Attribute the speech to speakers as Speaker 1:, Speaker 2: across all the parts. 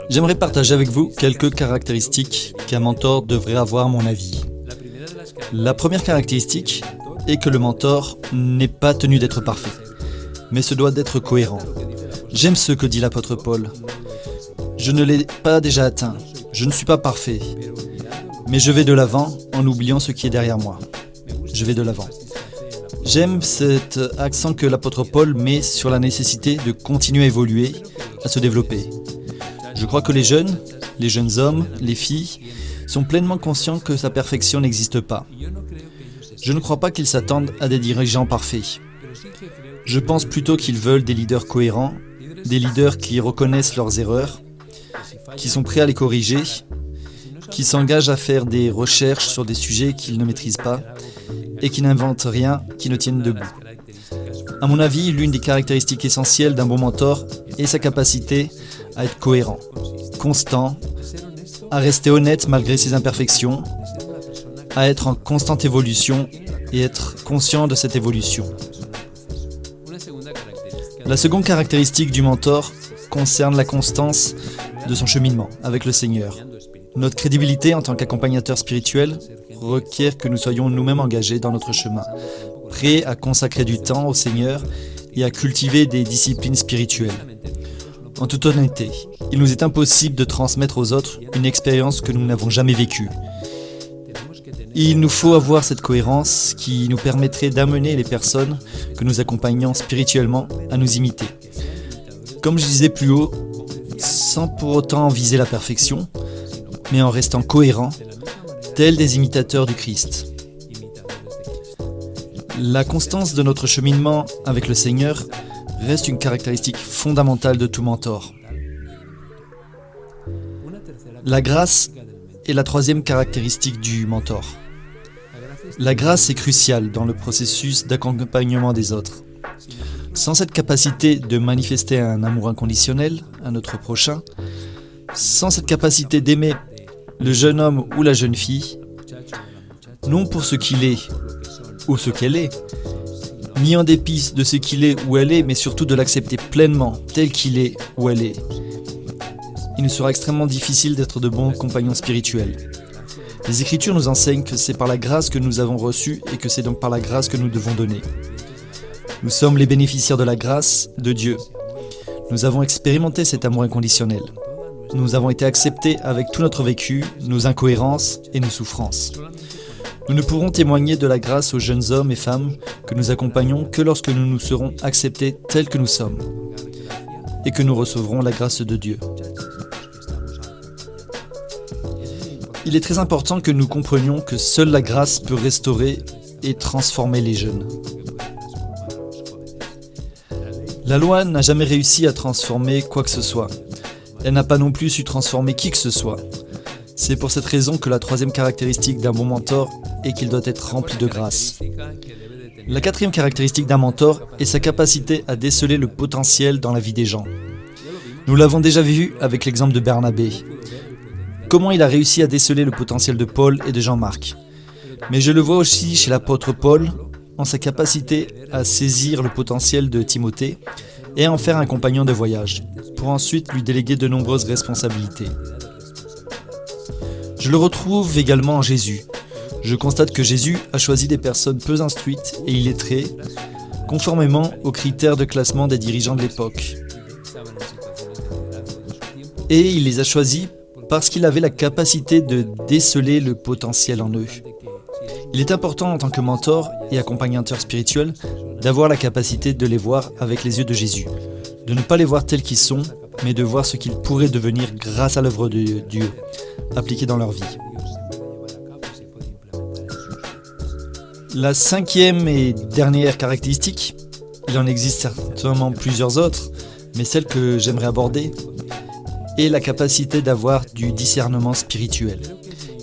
Speaker 1: J'aimerais partager avec vous quelques caractéristiques qu'un mentor devrait avoir à mon avis. La première caractéristique est que le mentor n'est pas tenu d'être parfait, mais se doit d'être cohérent. J'aime ce que dit l'apôtre Paul. Je ne l'ai pas déjà atteint, je ne suis pas parfait, mais je vais de l'avant en oubliant ce qui est derrière moi. Je vais de l'avant. J'aime cet accent que l'apôtre Paul met sur la nécessité de continuer à évoluer, à se développer. Je crois que les jeunes hommes, les filles, sont pleinement conscients que sa perfection n'existe pas. Je ne crois pas qu'ils s'attendent à des dirigeants parfaits. Je pense plutôt qu'ils veulent des leaders cohérents, des leaders qui reconnaissent leurs erreurs, qui sont prêts à les corriger, qui s'engagent à faire des recherches sur des sujets qu'ils ne maîtrisent pas et qui n'inventent rien, qui ne tiennent debout. À mon avis, l'une des caractéristiques essentielles d'un bon mentor est sa capacité à être cohérent, constant, à rester honnête malgré ses imperfections, à être en constante évolution et être conscient de cette évolution. La seconde caractéristique du mentor concerne la constance de son cheminement avec le Seigneur. Notre crédibilité en tant qu'accompagnateur spirituel requiert que nous soyons nous-mêmes engagés dans notre chemin, prêts à consacrer du temps au Seigneur et à cultiver des disciplines spirituelles. En toute honnêteté, il nous est impossible de transmettre aux autres une expérience que nous n'avons jamais vécue. Il nous faut avoir cette cohérence qui nous permettrait d'amener les personnes que nous accompagnons spirituellement à nous imiter. Comme je disais plus haut, sans pour autant viser la perfection, mais en restant cohérents, tels des imitateurs du Christ. La constance de notre cheminement avec le Seigneur reste une caractéristique fondamentale de tout mentor. La grâce est la troisième caractéristique du mentor. La grâce est cruciale dans le processus d'accompagnement des autres. Sans cette capacité de manifester un amour inconditionnel à notre prochain, sans cette capacité d'aimer le jeune homme ou la jeune fille, non pour ce qu'il est ou ce qu'elle est, ni en dépit de ce qu'il est ou elle est, mais surtout de l'accepter pleinement tel qu'il est ou elle est, il nous sera extrêmement difficile d'être de bons compagnons spirituels. Les Écritures nous enseignent que c'est par la grâce que nous avons reçue et que c'est donc par la grâce que nous devons donner. Nous sommes les bénéficiaires de la grâce de Dieu. Nous avons expérimenté cet amour inconditionnel. Nous avons été acceptés avec tout notre vécu, nos incohérences et nos souffrances. Nous ne pourrons témoigner de la grâce aux jeunes hommes et femmes que nous accompagnons que lorsque nous nous serons acceptés tels que nous sommes et que nous recevrons la grâce de Dieu. Il est très important que nous comprenions que seule la grâce peut restaurer et transformer les jeunes. La loi n'a jamais réussi à transformer quoi que ce soit. Elle n'a pas non plus su transformer qui que ce soit. C'est pour cette raison que la troisième caractéristique d'un bon mentor est qu'il doit être rempli de grâce. La quatrième caractéristique d'un mentor est sa capacité à déceler le potentiel dans la vie des gens. Nous l'avons déjà vu avec l'exemple de Bernabé. Comment il a réussi à déceler le potentiel de Paul et de Jean-Marc. Mais je le vois aussi chez l'apôtre Paul en sa capacité à saisir le potentiel de Timothée et à en faire un compagnon de voyage, pour ensuite lui déléguer de nombreuses responsabilités. Je le retrouve également en Jésus. Je constate que Jésus a choisi des personnes peu instruites et illettrées, conformément aux critères de classement des dirigeants de l'époque. Et il les a choisis parce qu'il avait la capacité de déceler le potentiel en eux. Il est important en tant que mentor et accompagnateur spirituel d'avoir la capacité de les voir avec les yeux de Jésus, de ne pas les voir tels qu'ils sont, mais de voir ce qu'ils pourraient devenir grâce à l'œuvre de Dieu, appliquée dans leur vie. La cinquième et dernière caractéristique, il en existe certainement plusieurs autres, mais celle que j'aimerais aborder, est la capacité d'avoir du discernement spirituel.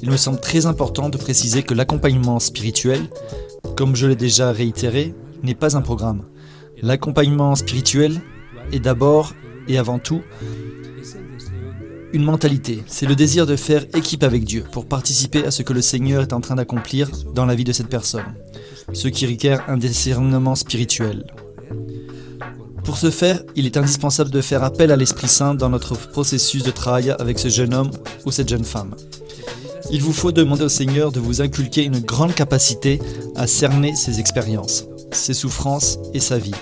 Speaker 1: Il me semble très important de préciser que l'accompagnement spirituel, comme je l'ai déjà réitéré, n'est pas un programme. L'accompagnement spirituel est d'abord et avant tout une mentalité. C'est le désir de faire équipe avec Dieu pour participer à ce que le Seigneur est en train d'accomplir dans la vie de cette personne, ce qui requiert un discernement spirituel. Pour ce faire, il est indispensable de faire appel à l'Esprit Saint dans notre processus de travail avec ce jeune homme ou cette jeune femme. Il vous faut demander au Seigneur de vous inculquer une grande capacité à cerner ses expériences, ses souffrances et sa vie.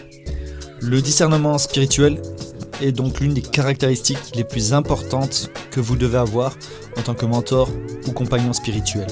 Speaker 1: Le discernement spirituel est donc l'une des caractéristiques les plus importantes que vous devez avoir en tant que mentor ou compagnon spirituel.